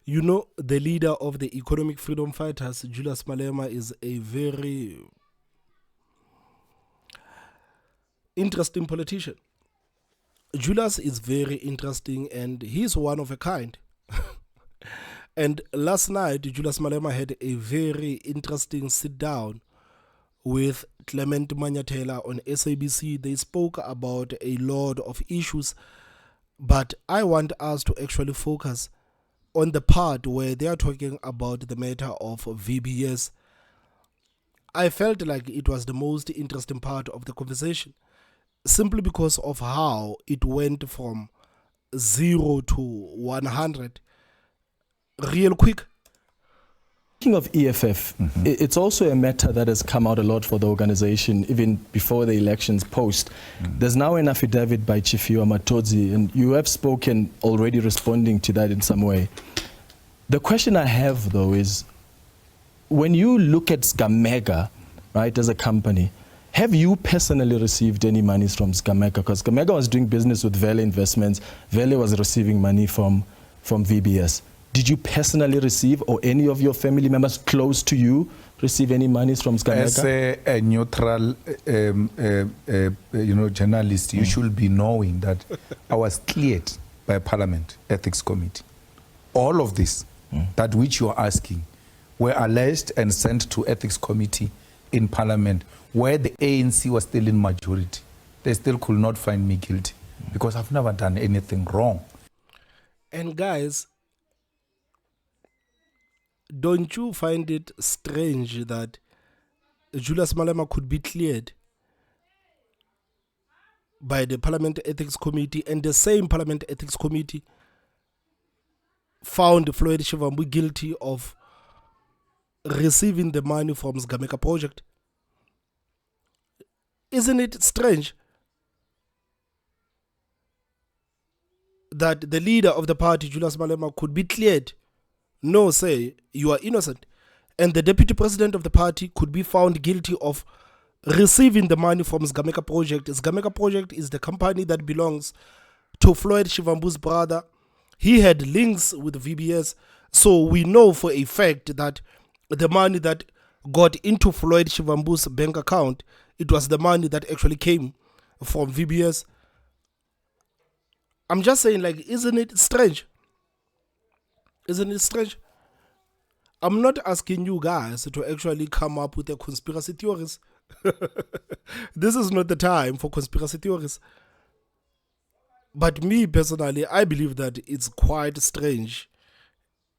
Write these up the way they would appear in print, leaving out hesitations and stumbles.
You know, the leader of the economic freedom fighters, Julius Malema, is a very interesting politician. Julius is very interesting and he's one of a kind. And last night, Julius Malema had a very interesting sit down with Clement Manyathela on SABC. They spoke about a lot of issues, but I want us to actually focus on the part where they are talking about the matter of VBS. I felt like it was the most interesting part of the conversation, simply because of how it went from 0 to 100 real quick. Speaking of EFF, it's also a matter that has come out a lot for the organization, even before the elections post. There's now an affidavit by Chifiwa Matodzi, and you have spoken already responding to that in some way. The question I have, though, is when you look at Sgamega, right, as a company, have you personally received any monies from Sgamega? Because Sgamega was doing business with Vele Investments. Vele was receiving money from VBS. Did you personally receive, or any of your family members close to you receive any monies from Sgamega? As a neutral, journalist, you should be knowing that I was cleared by Parliament Ethics Committee. All of this, that which you are asking, were alleged and sent to Ethics Committee in Parliament, where the ANC was still in majority. They still could not find me guilty because I've never done anything wrong. And guys, don't you find it strange that Julius Malema could be cleared by the Parliament Ethics Committee, and the same Parliament Ethics Committee found Floyd Shivambu guilty of receiving the money from Sgamega project? Isn't it strange that the leader of the party, Julius Malema, could be cleared? No, say you are innocent. And the deputy president of the party could be found guilty of receiving the money from Sgamega project. Sgamega project is the company that belongs to Floyd Shivambu's brother. He had links with VBS. So we know for a fact that the money that got into Floyd Shivambu's bank account, it was the money that actually came from VBS. I'm just saying, like, isn't it strange? Isn't it strange? I'm not asking you guys to actually come up with a conspiracy theories. This is not the time for conspiracy theories. But me personally, I believe that it's quite strange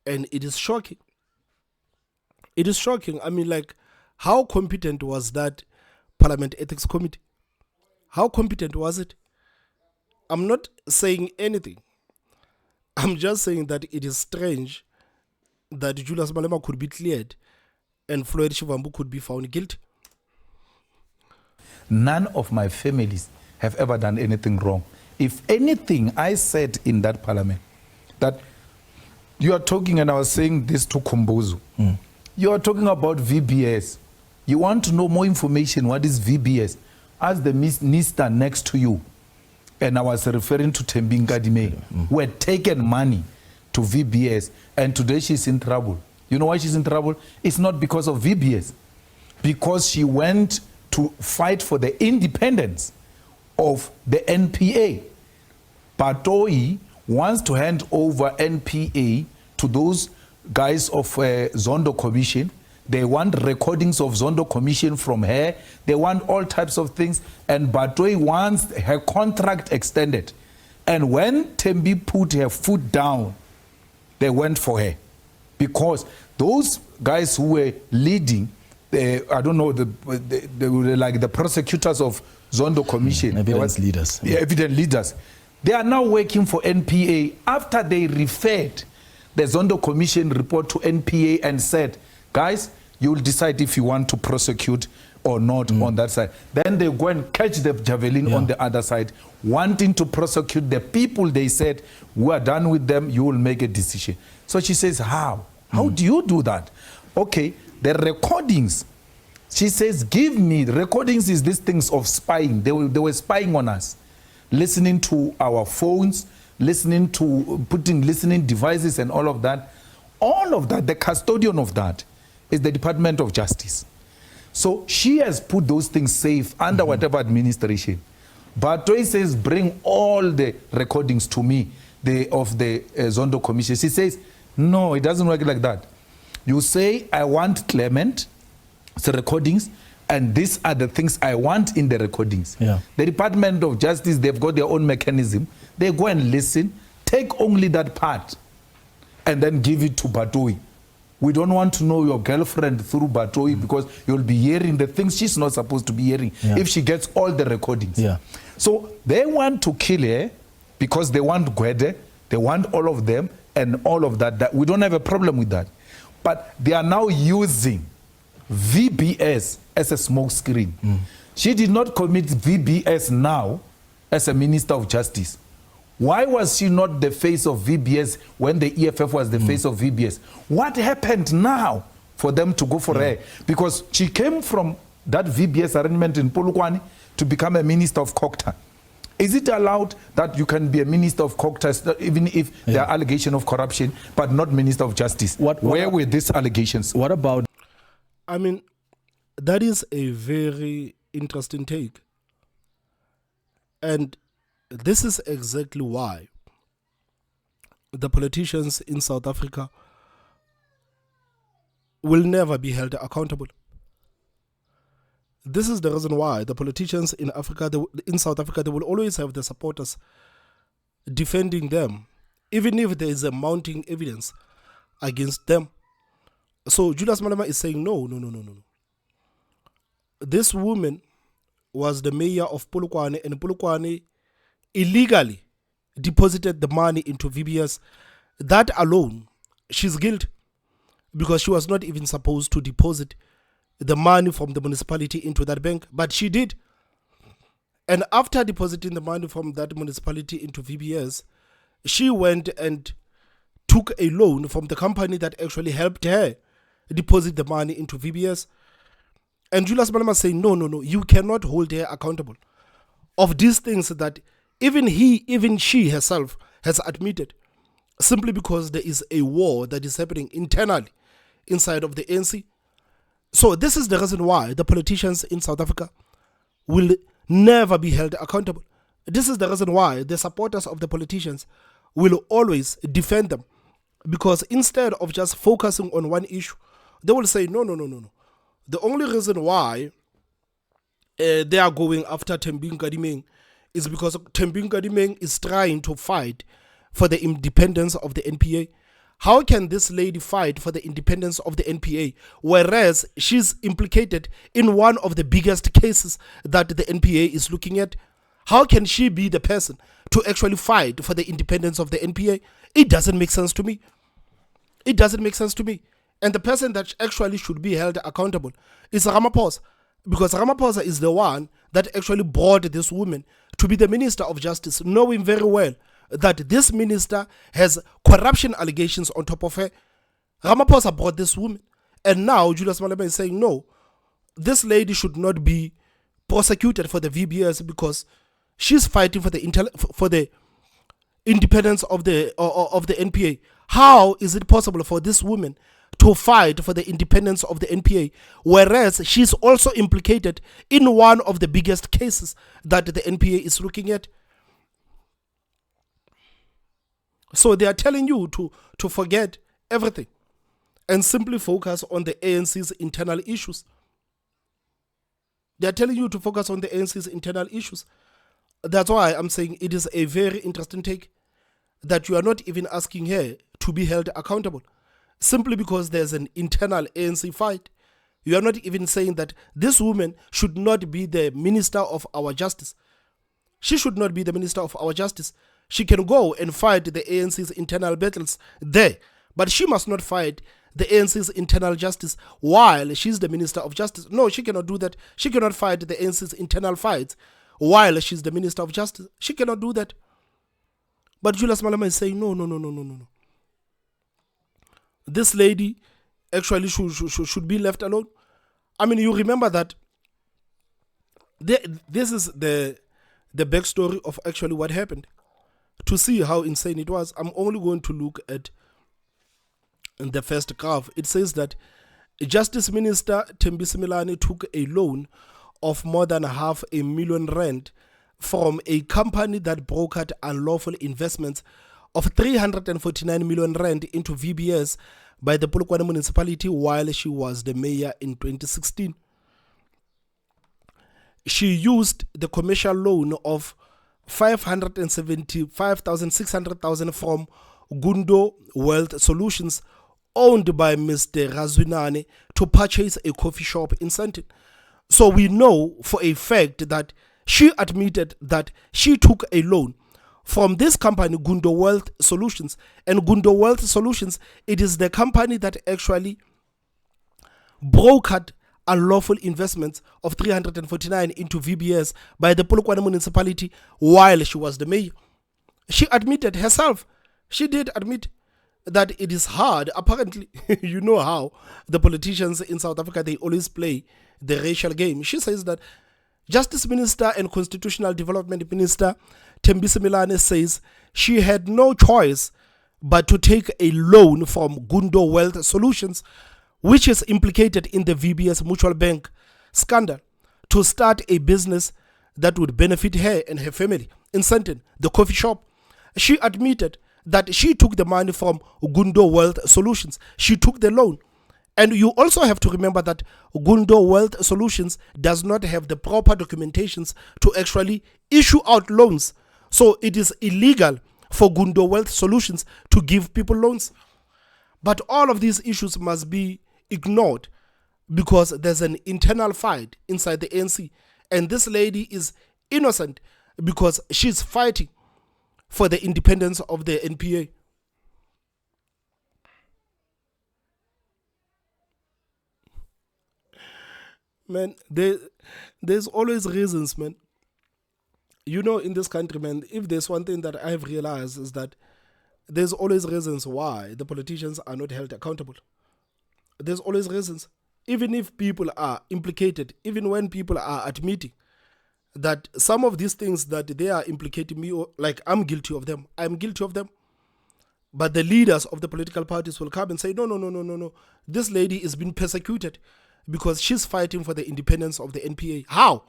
and it is shocking. It is shocking. I mean, like, how competent was that Parliament Ethics Committee? How competent was it? I'm not saying anything. I'm just saying that it is strange that Julius Malema could be cleared and Floyd Shivambu could be found guilty. None of my families have ever done anything wrong. If anything, I said in that parliament that you are talking, and I was saying this to Kumbuzu, you are talking about VBS. You want to know more information, what is VBS? Ask the minister next to you. And I was referring to Thembi Simelane, who had taken money to VBS, and today she's in trouble. You know why she's in trouble? It's not because of VBS. Because she went to fight for the independence of the NPA. Patoi wants to hand over NPA to those guys of Zondo Commission. They want recordings of Zondo Commission from her. They want all types of things. And Batoi wants her contract extended. And when Thembi put her foot down, they went for her. Because those guys who were leading, I don't know, they were like the prosecutors of Zondo Commission. Evidence leaders. Yeah, evidence leaders. They are now working for NPA after they referred the Zondo Commission report to NPA and said, guys, you will decide if you want to prosecute or not on that side. Then they go and catch the javelin on the other side, wanting to prosecute the people. They said, we are done with them, you will make a decision. So she says, how? How do you do that? Okay, the recordings. She says, give me, recordings is these things of spying. They were spying on us, listening to our phones, listening to, listening devices and all of that. all of that, the custodian of that is the Department of Justice. So she has put those things safe under whatever administration. But Toy says, bring all the recordings to me of the Zondo Commission. She says, no, it doesn't work like that. You say, I want Clement, the recordings, and these are the things I want in the recordings. Yeah. The Department of Justice, they've got their own mechanism. They go and listen, take only that part, and then give it to Batoi. We don't want to know your girlfriend through Batoi because you'll be hearing the things she's not supposed to be hearing if she gets all the recordings. Yeah. So they want to kill her because they want Gwede, they want all of them and all of that. We don't have a problem with that. But they are now using VBS as a smoke screen. She did not commit VBS now as a Minister of Justice. Why was she not the face of VBS when the EFF was the face of VBS? What happened now for them to go for her? Because she came from that VBS arrangement in Polokwane to become a Minister of Cocta. Is it allowed that you can be a Minister of Cocta even if there are allegations of corruption, but not Minister of Justice? Where were these allegations? What about... I mean, that is a very interesting take. And this is exactly why the politicians in South Africa will never be held accountable. This is the reason why the politicians in Africa, in South Africa, they will always have the supporters defending them, even if there is a mounting evidence against them. So Julius Malema is saying, no. This woman was the mayor of Polokwane, and Polokwane illegally deposited the money into VBS. That alone, she's guilty because she was not even supposed to deposit the money from the municipality into that bank, but she did. And after depositing the money from that municipality into VBS, she went and took a loan from the company that actually helped her deposit the money into VBS. And Julius Malema saying, no, you cannot hold her accountable of these things that even she herself has admitted, simply because there is a war that is happening internally inside of the ANC. So this is the reason why the politicians in South Africa will never be held accountable. This is the reason why the supporters of the politicians will always defend them, because instead of just focusing on one issue, they will say, no. The only reason why they are going after Thembi Simelane is because Thembi Simelane is trying to fight for the independence of the NPA. How can this lady fight for the independence of the NPA, whereas she's implicated in one of the biggest cases that the NPA is looking at? How can she be the person to actually fight for the independence of the NPA? It doesn't make sense to me. It doesn't make sense to me. And the person that actually should be held accountable is Ramaphosa, because Ramaphosa is the one that actually brought this woman to be the Minister of Justice, knowing very well that this minister has corruption allegations on top of her. Ramaphosa brought this woman. And now Julius Malema is saying, no, this lady should not be prosecuted for the VBS because she's fighting for the independence of the NPA. How is it possible for this woman to fight for the independence of the NPA, whereas she's also implicated in one of the biggest cases that the NPA is looking at? So they are telling you to forget everything and simply focus on the ANC's internal issues. They are telling you to focus on the ANC's internal issues. That's why I'm saying it is a very interesting take that you are not even asking her to be held accountable simply because there's an internal ANC fight. You are not even saying that this woman should not be the Minister of our Justice. She should not be the Minister of our Justice. She can go and fight the ANC's internal battles there, but she must not fight the ANC's internal justice while she's the Minister of Justice. No, she cannot do that. She cannot fight the ANC's internal fights while she's the Minister of Justice. She cannot do that. But Julius Malema is saying, no. This lady actually should be left alone. I mean, you remember that this is the backstory of actually what happened. To see how insane it was, I'm only going to look at in the first graph, it says that Justice Minister Thembi Simelane took a loan of more than R500,000 from a company that brokered unlawful investments of 349 million rand into VBS by the Polokwane municipality while she was the mayor in 2016. She used the commercial loan of 575,600 from Gundo Wealth Solutions, owned by Mr. Razwinane, to purchase a coffee shop in Sandton. So we know for a fact that she admitted that she took a loan from this company, Gundo Wealth Solutions. And Gundo Wealth Solutions, it is the company that actually brokered unlawful investments of 349 into VBS by the Polokwane municipality while she was the mayor. She admitted herself, she did admit that it is hard. Apparently, you know how the politicians in South Africa, they always play the racial game. She says that Justice Minister and Constitutional Development Minister Thembi Simelane says she had no choice but to take a loan from Gundo Wealth Solutions, which is implicated in the VBS Mutual Bank scandal, to start a business that would benefit her and her family in Sandton, the coffee shop. She admitted that she took the money from Gundo Wealth Solutions. She took the loan. And you also have to remember that Gundo Wealth Solutions does not have the proper documentations to actually issue out loans. So it is illegal for Gundo Wealth Solutions to give people loans. But all of these issues must be ignored because there's an internal fight inside the ANC. And this lady is innocent because she's fighting for the independence of the NPA. Man, there's always reasons, man. You know, in this country, man, if there's one thing that I've realized is that there's always reasons why the politicians are not held accountable. There's always reasons. Even if people are implicated, even when people are admitting that some of these things that they are implicating me, like I'm guilty of them, I'm guilty of them. But the leaders of the political parties will come and say, no. This lady is being persecuted because she's fighting for the independence of the NPA. How?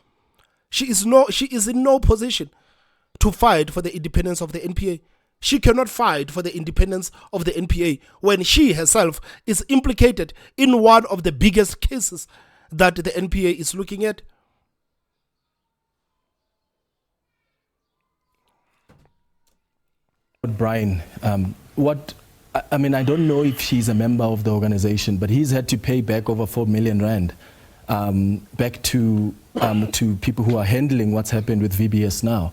She is in no position to fight for the independence of the NPA. She cannot fight for the independence of the NPA when she herself is implicated in one of the biggest cases that the NPA is looking at. Brian, I don't know if she's a member of the organization, but he's had to pay back over 4 million rand back to people who are handling what's happened with VBS now.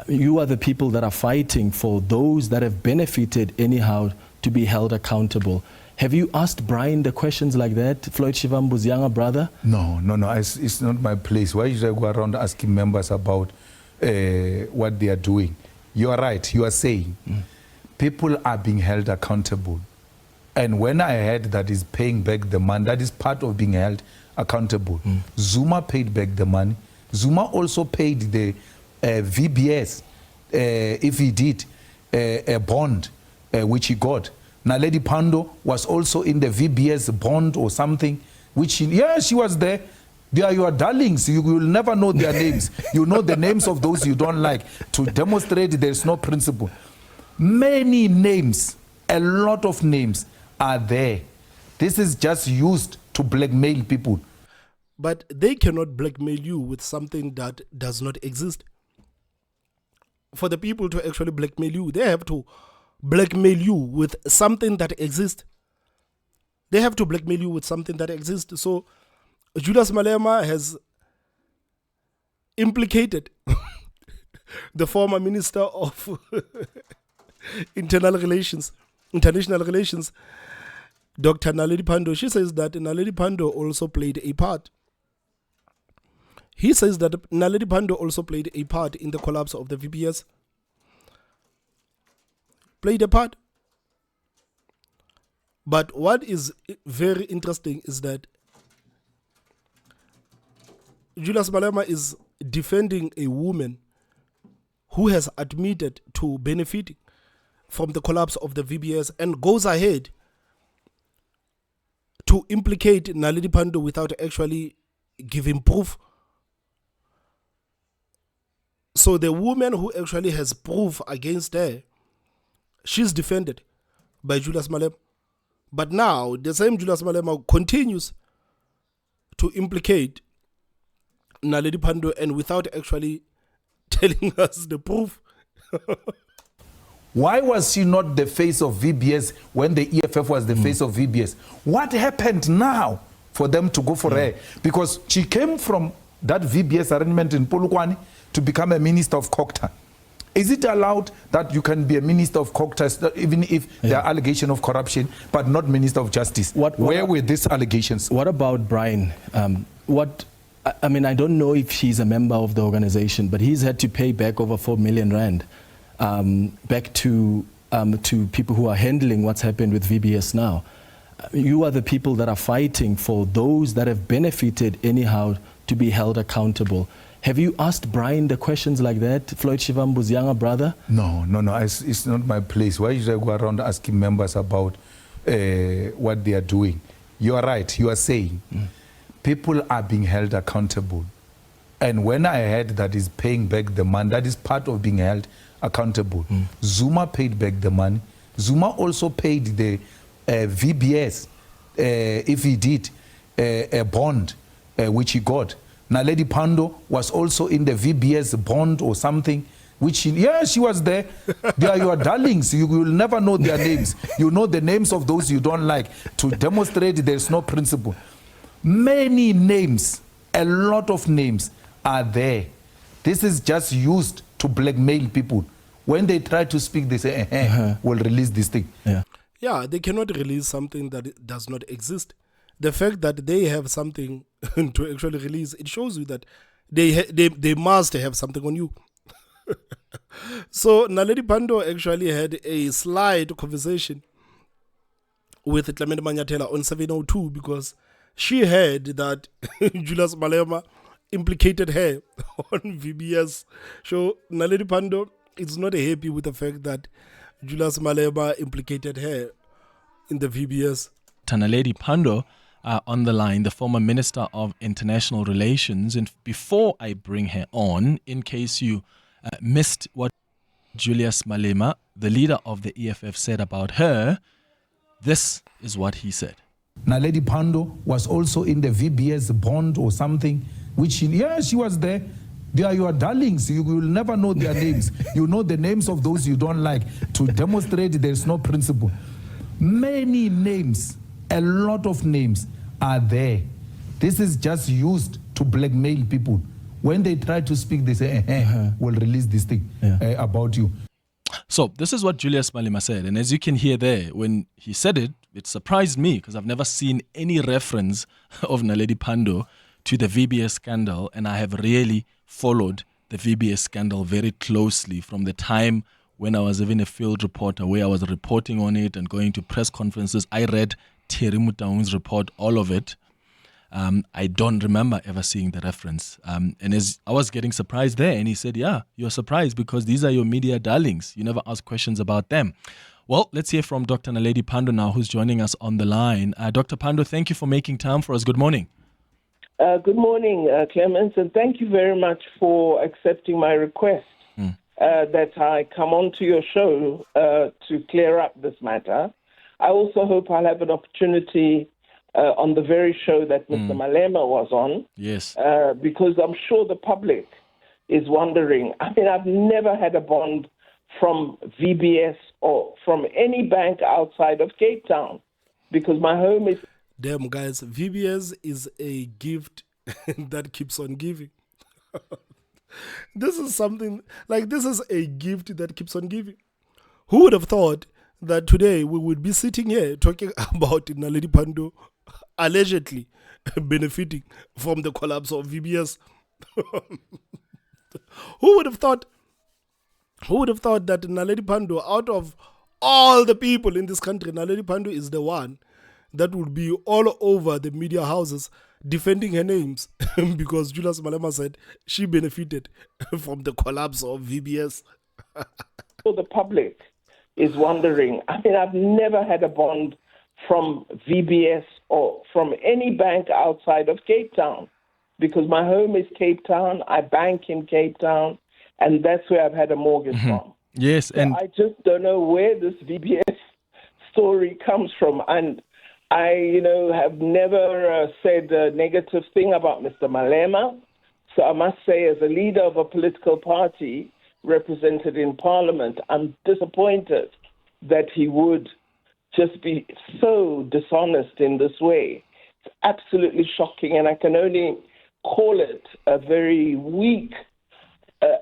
You are the people that are fighting for those that have benefited anyhow to be held accountable. Have you asked Brian the questions like that, Floyd Shivambu's younger brother? No. It's not my place. Why should I go around asking members about what they are doing? You are right. You are saying people are being held accountable. And when I heard that is paying back the money, that is part of being held accountable. Zuma paid back the money. Zuma also paid the VBS, if he did, a bond, which he got. Naledi Pandor was also in the VBS bond or something, which she was there. They are your darlings. You will never know their names. You know the names of those you don't like to demonstrate there is no principle. Many names, a lot of names are there. This is just used to blackmail people. But they cannot blackmail you with something that does not exist. For the people to actually blackmail you, they have to blackmail you with something that exists. They have to blackmail you with something that exists. So Julius Malema has implicated the former Minister of International Relations, Dr. Naledi Pandor. She says that Naledi Pandor also played a part. He says that Naledi Pandor also played a part in the collapse of the VBS. Played a part. But what is very interesting is that Julius Malema is defending a woman who has admitted to benefiting from the collapse of the VBS and goes ahead to implicate Naledi Pandor without actually giving proof. So the woman who actually has proof against her, she's defended by Julius Malema. But now the same Julius Malema continues to implicate Naledi Pandor and without actually telling us the proof. Why was she not the face of VBS when the EFF was the face of VBS? What happened now for them to go for her? Because she came from that VBS arrangement in Polokwane to become a minister of Cocta. Is it allowed that you can be a minister of Cocta even if there are allegations of corruption, but not minister of justice? Where were these allegations? What about Brian? I mean, I don't know if he's a member of the organization, but he's had to pay back over 4 million rand back to people who are handling what's happened with VBS now. You are the people that are fighting for those that have benefited anyhow to be held accountable. Have you asked Brian the questions like that, Floyd Shivambu's younger brother? No. It's not my place. Why should I go around asking members about what they are doing? You are right. You are saying people are being held accountable. And when I heard that is paying back the money, that is part of being held accountable. Zuma paid back the money. Zuma also paid the VBS, if he did, a bond, which he got. Naledi Pandor was also in the VBS bond or something, which she was there. They are your darlings. You will never know their names. You know the names of those you don't like to demonstrate there's no principle. Many names, a lot of names are there. This is just used to blackmail people. When they try to speak, they say, we'll release this thing. Yeah, they cannot release something that does not exist. The fact that they have something to actually release, it shows you that they must have something on you. So Naledi Pandor actually had a slight conversation with Clement Manyatela on 702 because she heard that Julius Malema implicated her on VBS. So Naledi Pandor is not happy with the fact that Julius Malema implicated her in the VBS. Naledi Pandor on the line, the former Minister of International Relations. And before I bring her on, in case you missed what Julius Malema, the leader of the EFF, said about her, this is what he said. Naledi Pandor was also in the VBS bond or something, which she was there. They are your darlings. You will never know their names. You know the names of those you don't like to demonstrate there's no principle. Many names, a lot of names are there. This is just used to blackmail people. When they try to speak, they say, we'll release this thing about you. So this is what Julius Malema said. And as you can hear there, when he said it, it surprised me because I've never seen any reference of Naledi Pandor to the VBS scandal. And I have really followed the VBS scandal very closely from the time when I was even a field reporter where I was reporting on it and going to press conferences. I read Thierry Motaung's report, all of it. I don't remember ever seeing the reference. And as I was getting surprised there, and he said, yeah, you're surprised because these are your media darlings. You never ask questions about them. Well, let's hear from Dr. Naledi Pandor now, who's joining us on the line. Dr. Pandor, thank you for making time for us. Good morning. Good morning, Clemens, and thank you very much for accepting my request that I come on to your show to clear up this matter. I also hope I'll have an opportunity on the very show that Mr. Malema was on. Yes. Because I'm sure the public is wondering. I mean, I've never had a bond from VBS or from any bank outside of Cape Town because my home is... Damn, guys, VBS is a gift that keeps on giving. This is something, like this is a gift that keeps on giving. Who would have thought that today we would be sitting here talking about Naledi Pandor allegedly benefiting from the collapse of VBS? Who would have thought that Naledi Pandor, out of all the people in this country, Naledi Pandor is the one that would be all over the media houses defending her names because Julius Malema said she benefited from the collapse of VBS. So the public is wondering. I mean, I've never had a bond from VBS or from any bank outside of Cape Town, because my home is Cape Town, I bank in Cape Town, and that's where I've had a mortgage from. Yes, So I just don't know where this VBS story comes from. And I, have never said a negative thing about Mr. Malema. So I must say, as a leader of a political party represented in Parliament, I'm disappointed that he would just be so dishonest in this way. It's absolutely shocking, and I can only call it a very weak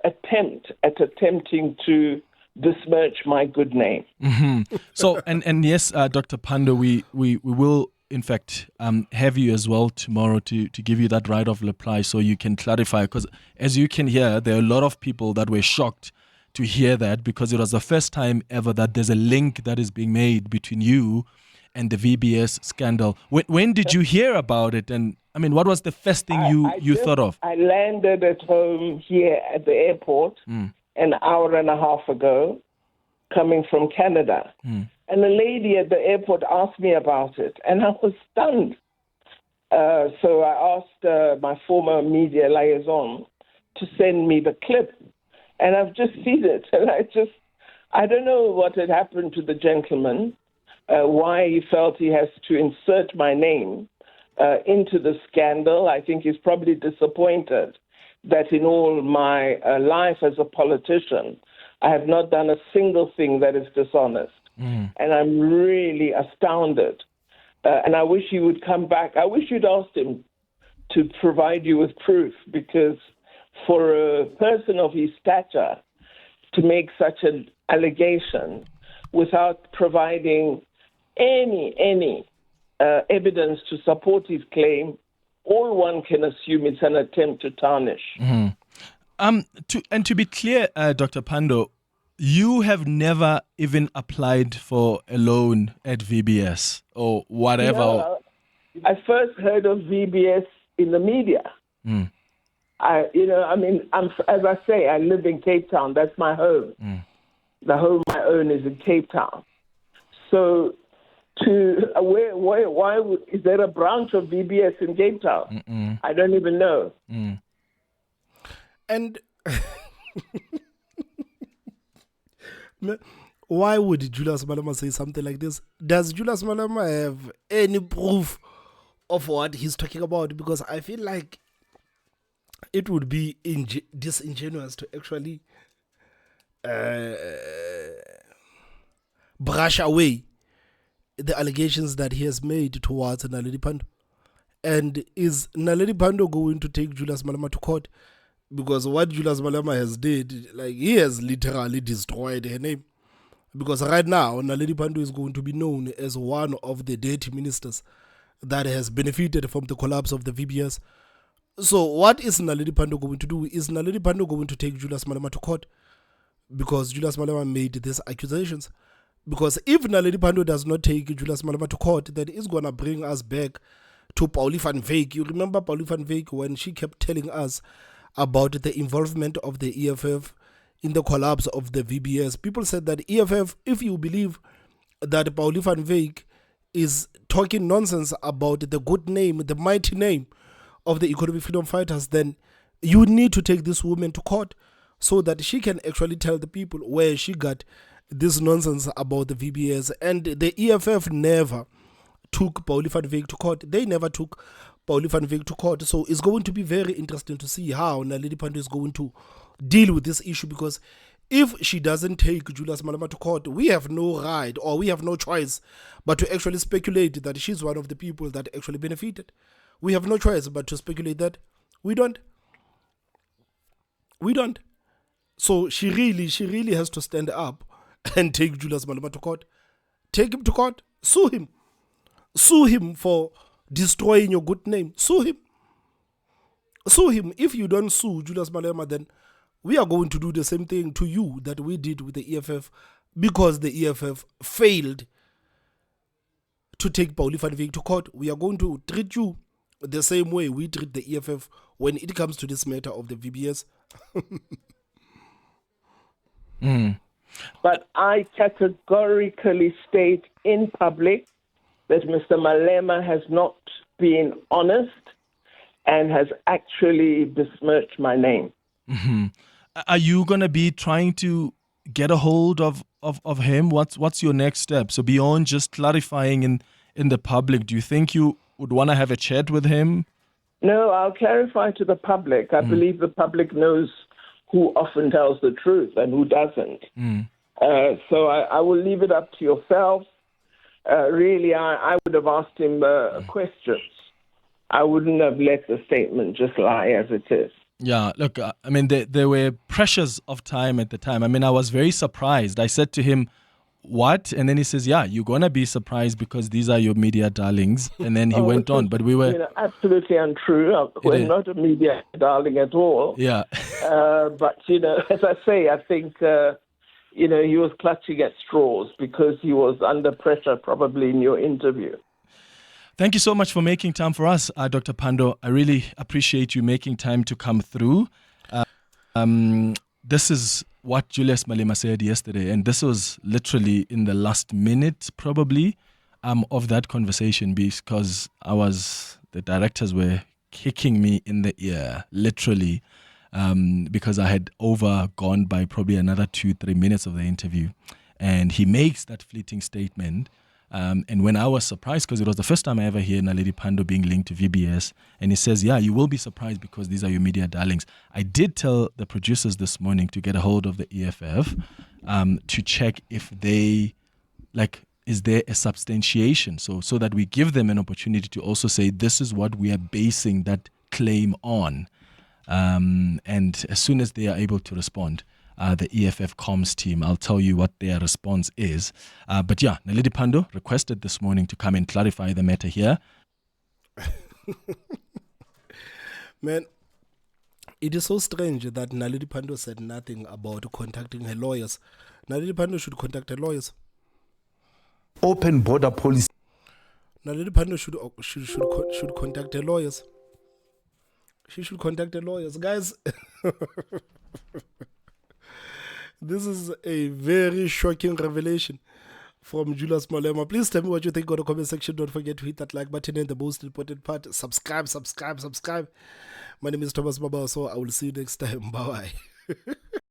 attempt at attempting to besmirch my good name. Mm-hmm. So, and yes, Dr. Pandor, we will in fact have you as well tomorrow to give you that right of reply so you can clarify, because as you can hear, there are a lot of people that were shocked to hear that, because it was the first time ever that there's a link that is being made between you and the VBS scandal. When did you hear about it? And I mean, what was the first thing you thought of? I landed at home here at the airport an hour and a half ago, coming from Canada. And a lady at the airport asked me about it, and I was stunned. So I asked my former media liaison to send me the clip, and I've just seen it. And I don't know what had happened to the gentleman, why he felt he has to insert my name into the scandal. I think he's probably disappointed that in all my life as a politician, I have not done a single thing that is dishonest. And I'm really astounded. And I wish he would come back. I wish you'd asked him to provide you with proof, because for a person of his stature to make such an allegation without providing any evidence to support his claim, all one can assume it's an attempt to tarnish. To be clear, Dr. Pandor, you have never even applied for a loan at VBS or whatever. No, I first heard of VBS in the media. As I say, I live in Cape Town. That's my home. The home I own is in Cape Town. So, is there a branch of VBS in Cape Town? I don't even know. And why would Julius Malema say something like this? Does Julius Malema have any proof of what he's talking about? Because I feel like it would be disingenuous to actually brush away the allegations that he has made towards Naledi Pandor. And is Naledi Pandor going to take Julius Malema to court? Because what Julius Malema has did, like, he has literally destroyed her name. Because right now, Naledi Pandor is going to be known as one of the dirty ministers that has benefited from the collapse of the VBS. So what is Naledi Pandor going to do? Is Naledi Pandor going to take Julius Malema to court? Because Julius Malema made these accusations. Because if Naledi Pandor does not take Julius Malema to court, then it's going to bring us back to Paulie van Wyk. You remember Paulie van Wyk when she kept telling us about the involvement of the EFF in the collapse of the VBS. People said that EFF, if you believe that Paulie van Wyk is talking nonsense about the good name, the mighty name of the economic freedom fighters, then you need to take this woman to court so that she can actually tell the people where she got this nonsense about the VBS. And the EFF never took Paulie van Wyk to court. They never took Paulie van Wyk to court. So it's going to be very interesting to see how Naledi Pandor is going to deal with this issue, because if she doesn't take Julius Malema to court, we have no right or we have no choice but to actually speculate that she's one of the people that actually benefited. We have no choice but to speculate that we don't. So she really has to stand up and take Julius Malema to court. Take him to court. Sue him. Sue him for destroying your good name. Sue him. Sue him. If you don't sue Julius Malema, then we are going to do the same thing to you that we did with the EFF, because the EFF failed to take Paulie van Wyk to court. We are going to treat you the same way we treat the EFF when it comes to this matter of the VBS. But I categorically state in public that Mr. Malema has not been honest and has actually besmirched my name. Mm-hmm. Are you going to be trying to get a hold of him? What's your next step? So beyond just clarifying in the public, do you think you would want to have a chat with him? No, I'll clarify to the public. I believe the public knows who often tells the truth and who doesn't. So I will leave it up to yourself. Really, I would have asked him questions. I wouldn't have let the statement just lie as it is. Yeah, look, I mean, there were pressures of time at the time. I mean, I was very surprised. I said to him, what? And then he says, yeah, you're going to be surprised because these are your media darlings. And then he went on. But we were... absolutely untrue. We're not a media darling at all. Yeah. But, as I say, I think, he was clutching at straws because he was under pressure probably in your interview. Thank you so much for making time for us, Dr. Pandor. I really appreciate you making time to come through. This is what Julius Malema said yesterday, and this was literally in the last minute, probably, of that conversation because the directors were kicking me in the ear, literally, because I had overgone by probably another 2-3 minutes of the interview. And he makes that fleeting statement. And when I was surprised, because it was the first time I ever heard Naledi Pandor being linked to VBS, and he says, yeah, you will be surprised because these are your media darlings. I did tell the producers this morning to get a hold of the EFF to check if they, is there a substantiation? So that we give them an opportunity to also say, this is what we are basing that claim on. And as soon as they are able to respond, the EFF comms team, I'll tell you what their response is. But yeah, Naledi Pandor requested this morning to come and clarify the matter here. Man, it is so strange that Naledi Pandor said nothing about contacting her lawyers. Naledi Pandor should contact her lawyers. Open border policy. Naledi Pandor should contact her lawyers. She should contact her lawyers. Guys, this is a very shocking revelation from Julius Malema. Please tell me what you think on the comment section. Don't forget to hit that like button and the most important part, subscribe. My name is Thomas Baba, so I will see you next time. Bye-bye.